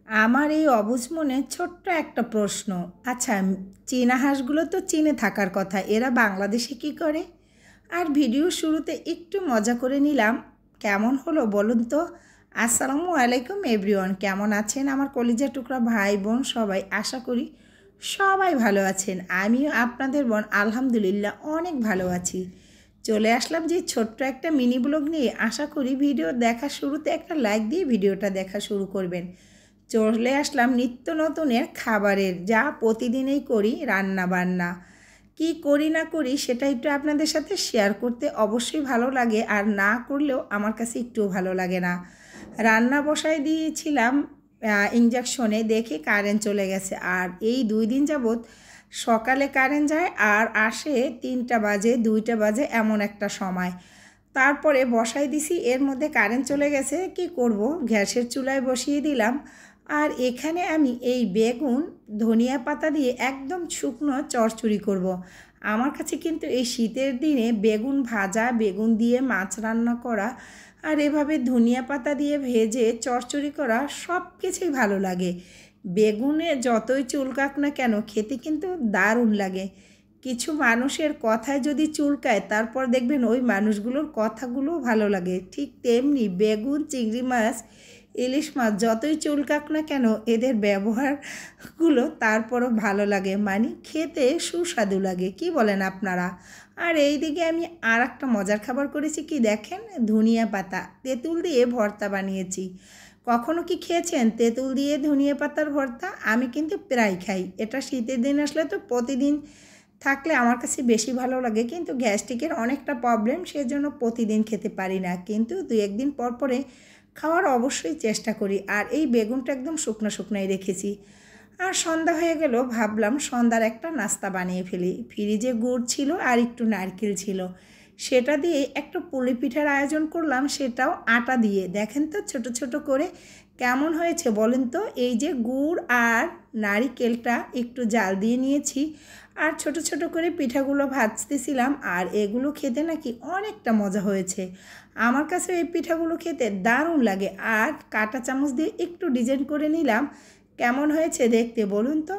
আমার এই অবুঝ মনে ছোট্ট একটা প্রশ্ন। আচ্ছা, চীনা হাঁসগুলো তো চীনে থাকার কথা, এরা বাংলাদেশে কি করে? আর ভিডিও শুরুতে একটু মজা করে নিলাম। কেমন হলো বলুন তো? আসসালামু আলাইকুম এভরিওয়ান, কেমন আছেন আমার কলিজা টুকরা ভাই বোন সবাই? আশা করি সবাই ভালো আছেন। আমিও আপনাদের বোন আলহামদুলিল্লাহ অনেক ভালো আছি। চলে আসলাম যে ছোট্ট একটা মিনি ব্লগ নিয়ে। আশা করি ভিডিও দেখা শুরুতে একটা লাইক দিয়ে ভিডিওটা দেখা শুরু করবেন। চলে আসলাম নিত্য নতুনের খাবারের, যা প্রতিদিনই করি রান্না বান্না। কি করি না করি সেটা একটু আপনাদের সাথে শেয়ার করতে অবশ্যই ভালো লাগে, আর না করলেও আমার কাছে একটুও ভালো লাগে না। রান্না বসায় দিয়েছিলাম ইঞ্জেকশনে, দেখে কারেন্ট চলে গেছে। আর এই 2 দিন যাবৎ সকালে কারেন্ট যায় আর আসে 3টা বাজে 2টা বাজে এমন একটা সময়। তারপরে বসাই দিছি, এর মধ্যে কারেন্ট চলে গেছে। কি করব, গ্যাসের চুলায় বসিয়ে দিলাম। আর এখানে আমি এই বেগুন ধনিয়া পাতা দিয়ে একদম শুকনো চচ্চড়ি করব। আমার কাছে কিন্তু এই শীতের দিনে বেগুন ভাজা, বেগুন দিয়ে মাছ রান্না করা আর এভাবে ধনিয়া পাতা দিয়ে ভেজে চচ্চড়ি করা সব কিছুই ভালো লাগে। বেগুনে যতই চুলকাক না কেন, খেতে কিন্তু দারুণ লাগে। কিছু মানুষের কথায় যদি চুলকায়, তারপর দেখবেন ওই মানুষগুলোর কথাগুলো ভালো লাগে। ঠিক তেমনি বেগুন, চিংড়ি মাছ, ইলিশ মাছ যতই চুলকাক না কেন, এদের ব্যবহারগুলো তারপরও ভালো লাগে, মানে খেতে সুস্বাদু লাগে। কি বলেন আপনারা? আর এই দিকে আমি আর একটা মজার খাবার করেছি, কি দেখেন, ধনিয়া পাতা তেঁতুল দিয়ে ভর্তা বানিয়েছি। কখনো কি খেয়েছেন তেঁতুল দিয়ে ধনিয়া পাতার ভর্তা? আমি কিন্তু প্রায় খাই। এটা শীতের দিন আসলে তো প্রতিদিন থাকলে আমার কাছে বেশি ভালো লাগে, কিন্তু গ্যাস্ট্রিকের অনেকটা প্রবলেম, সেজন্য প্রতিদিন খেতে পারি না, কিন্তু 2-1 দিন পর পরে খাওয়ার অবশ্যই চেষ্টা করি। আর এই বেগুনটা একদম শুকনো শুকনোই রেখেছি। আর সন্ধ্যা হয়ে গেল, ভাবলাম সন্ধ্যার একটা নাস্তা বানিয়ে ফেলি। ফ্রিজে গুড় ছিল আর একটু নারকেল ছিল, সেটা দিয়ে একটা পুলি পিঠার আয়োজন করলাম, সেটাও আটা দিয়ে। দেখেন তো ছোট ছোট করে কেমন হয়েছে বলেন তো? এই যে গুড় আর নারিকেলটা একটু জাল দিয়ে নিয়েছি, আর ছোট ছোট করে পিঠাগুলো ভাজতেছিলাম। আর এগুলো খেতে নাকি অনেকটা মজা হয়েছে। আমার কাছে এই পিঠাগুলো খেতে দারুণ লাগে। আর কাঁটা চামচ দিয়ে একটু ডিজাইন করে নিলাম। কেমন হয়েছে দেখতে বলুন তো?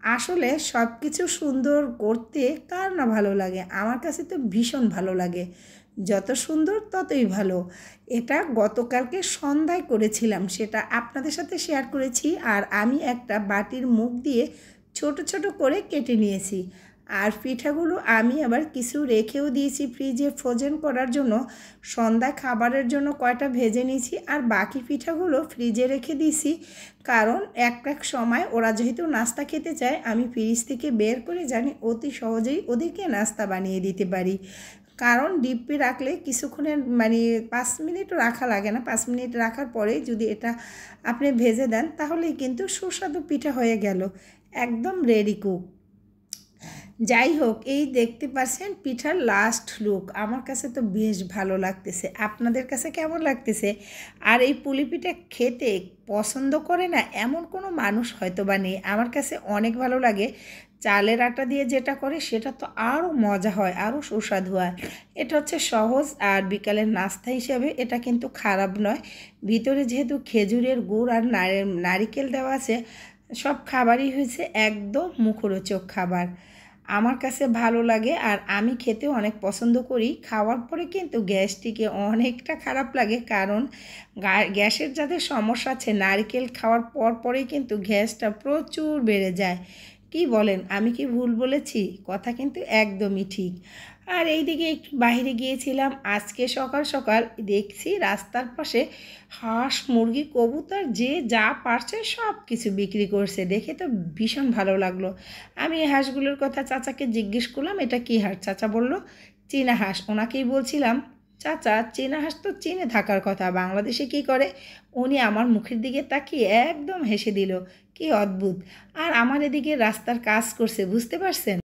আসলে সব কিছু সুন্দর করতে কার না ভালো লাগে? আমার কাছে তো ভীষণ ভালো লাগে। যত সুন্দর ততই ভালো। এটা গতকালকে সন্ধ্যায় করেছিলাম, সেটা আপনাদের সাথে শেয়ার করেছি। আর আমি একটা বাটির মুখ দিয়ে ছোট ছোট করে কেটে নিয়েছি। আর পিঠাগুলো আমি আবার কিছু রেখেও দিয়েছি ফ্রিজে ফ্রোজেন করার জন্য। সন্ধ্যায় খাবারের জন্য কয়টা ভেজে নিয়েছি, আর বাকি পিঠাগুলো ফ্রিজে রেখে দিয়েছি। কারণ এক এক সময় ওরা যেহেতু নাস্তা খেতে চায়, আমি ফ্রিজ থেকে বের করে জানি অতি সহজেই ওদেরকে নাস্তা বানিয়ে দিতে পারি। কারণ ডিপে রাখলে কিছুক্ষণের মানে 5 মিনিটও রাখা লাগে না, 5 মিনিট রাখার পরে যদি এটা আপনি ভেজে দেন, তাহলেই কিন্তু সুস্বাদু পিঠা হয়ে গেল, একদম রেডি কুক। যাই হোক, এই দেখতে পাচ্ছেন পিঠার লাস্ট লুক। আমার কাছে তো বেশ ভালো লাগতেছে, আপনাদের কাছে কেমন লাগতেছে? আর এই পুলি পিঠা খেতে পছন্দ করে না এমন কোনো মানুষ হয়তো বা নেই। আমার কাছে অনেক ভালো লাগে। চালের আটা দিয়ে যেটা করে সেটা তো আরও মজা হয়, আরও সুস্বাদু হয়। এটা হচ্ছে সহজ, আর বিকালের নাস্তা হিসেবে এটা কিন্তু খারাপ নয়। ভিতরে যেহেতু খেজুরের গুড় আর নারিকেল দেওয়া আছে, সব খাবারই হয়েছে একদম মুখরোচক খাবার। আমার কাছে ভালো লাগে, আর আমি খেতেও অনেক পছন্দ করি। খাওয়ার পরে কিন্তু গ্যাসটিকে অনেকটা খারাপ লাগে, কারণ গ্যাসের যাদের সমস্যা আছে, নারকেল খাওয়ার পর পরেই কিন্তু গ্যাসটা প্রচুর বেড়ে যায়। কি বলেন, আমি কি ভুল বলেছি? কথা কিন্তু একদমই ঠিক। আর এইদিকে একটু বাইরে গিয়েছিলাম আজকে সকাল সকাল, দেখছি রাস্তার পাশে হাঁস, মুরগি, কবুতর যে যা পারছে সব কিছু বিক্রি করছে। দেখে তো ভীষণ ভালো লাগলো। আমি এই হাঁসগুলোর কথা চাচাকে জিজ্ঞেস করলাম, এটা কী হাঁস? চাচা বলল চীনা হাঁস। ওনাকেই বলছিলাম, চাচা চীনা হাঁস তো চীনে থাকার কথা, বাংলাদেশে কি করে? উনি আমার মুখের দিকে তাকিয়ে একদম হেসে দিল। কি অদ্ভুত! আর আমার এদিকে রাস্তার কাজ করছে, বুঝতে পারছেন?